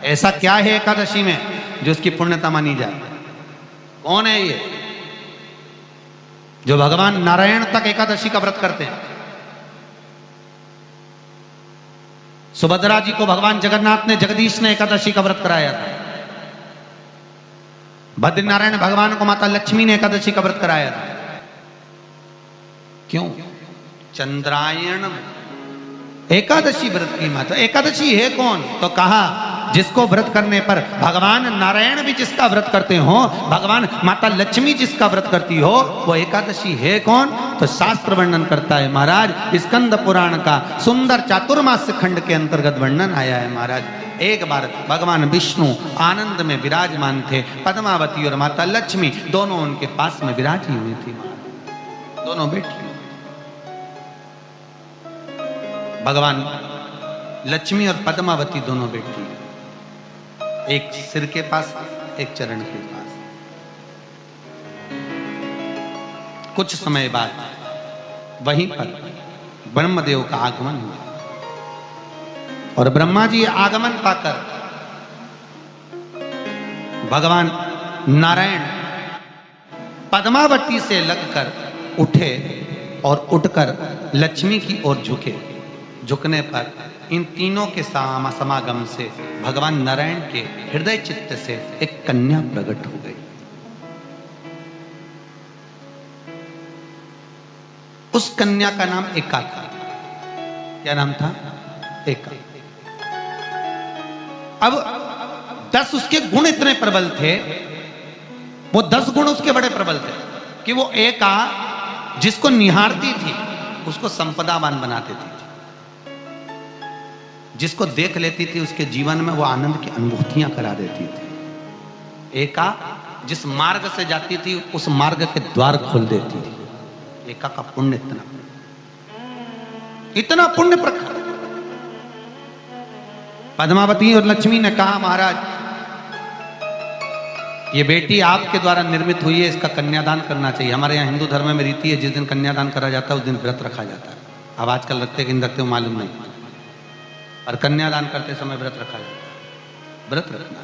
ऐसा क्या है एकादशी में जो उसकी पुण्यता मानी जाए? कौन है ये जो भगवान नारायण तक एकादशी का व्रत करते हैं? सुभद्रा जी को भगवान जगन्नाथ ने, जगदीश ने एकादशी का व्रत कराया था। बद्रीनारायण भगवान को माता लक्ष्मी ने एकादशी का व्रत कराया था। क्यों? चंद्रायण एकादशी व्रत की माता। एकादशी है कौन? तो कहा जिसको व्रत करने पर भगवान नारायण भी जिसका व्रत करते हो, भगवान माता लक्ष्मी जिसका व्रत करती हो, वो एकादशी है कौन? तो शास्त्र वर्णन करता है महाराज। स्कंद पुराण का सुंदर चातुर्मास्य खंड के अंतर्गत वर्णन आया है महाराज। एक बार भगवान विष्णु आनंद में विराजमान थे। पद्मावती और माता लक्ष्मी दोनों उनके पास में विराजी हुई थी। दोनों बैठी, भगवान लक्ष्मी और पद्मावती दोनों बैठी, एक सिर के पास, एक चरण के पास। कुछ समय बाद वहीं पर ब्रह्मदेव का आगमन हुआ और ब्रह्मा जी आगमन पाकर भगवान नारायण पद्मावती से लगकर उठे और उठकर लक्ष्मी की ओर झुके। झुकने पर इन तीनों के समागम से भगवान नारायण के हृदय चित्त से एक कन्या प्रकट हो गई। उस कन्या का नाम एका था। क्या नाम था? एका। अब 10 उसके गुण इतने प्रबल थे, वो 10 गुण उसके बड़े प्रबल थे कि वो एका जिसको निहारती थी उसको संपदावान बना देती थी। जिसको देख लेती थी उसके जीवन में वो आनंद की अनुभूतियां करा देती थी। एका जिस मार्ग से जाती थी उस मार्ग के द्वार खोल देती थी। एका का पुण्य इतना पुण्य प्रखर। पद्मावती और लक्ष्मी ने कहा महाराज ये बेटी आपके द्वारा निर्मित हुई है, इसका कन्यादान करना चाहिए। हमारे यहाँ हिंदू धर्म में रीति है जिस दिन कन्यादान करा जाता है उस दिन व्रत रखा जाता है। अब आजकल रखते कि नहीं रखते मालूम नहीं, और कन्यादान करते समय व्रत रखा जाता है। व्रत रखना,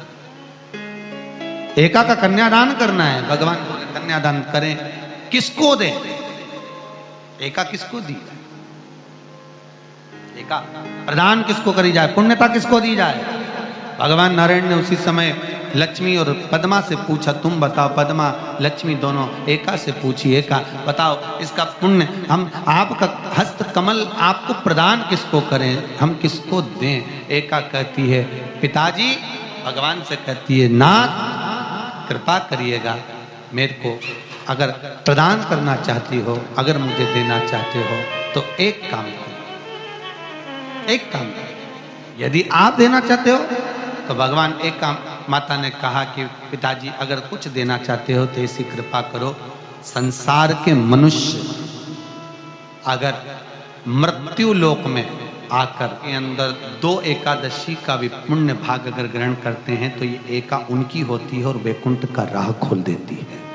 एका का कन्यादान करना है। भगवान बोले कन्यादान करें, किसको दें? एका किसको दी जाए? एका प्रदान किसको करी जाए? पुण्यता किसको दी जाए? भगवान नारायण ने उसी समय लक्ष्मी और पद्मा से पूछा, तुम बताओ। पद्मा लक्ष्मी दोनों एका से पूछी, एका बताओ इसका पुण्य हम आपका हस्त कमल आपको प्रदान किसको करें, हम किसको दें? एका कहती है पिताजी, भगवान से कहती है नाथ कृपा करिएगा मेरे को, अगर प्रदान करना चाहती हो, अगर मुझे देना चाहते हो तो एक काम करो, एक काम करो। यदि आप देना चाहते हो तो भगवान एक काम, माता ने कहा कि पिताजी अगर कुछ देना चाहते हो तो ऐसी कृपा करो, संसार के मनुष्य अगर मृत्यु लोक में आकर के अंदर 2 एकादशी का भी पुण्य भाग अगर ग्रहण करते हैं तो ये एका उनकी होती है और वैकुंठ का राह खोल देती है।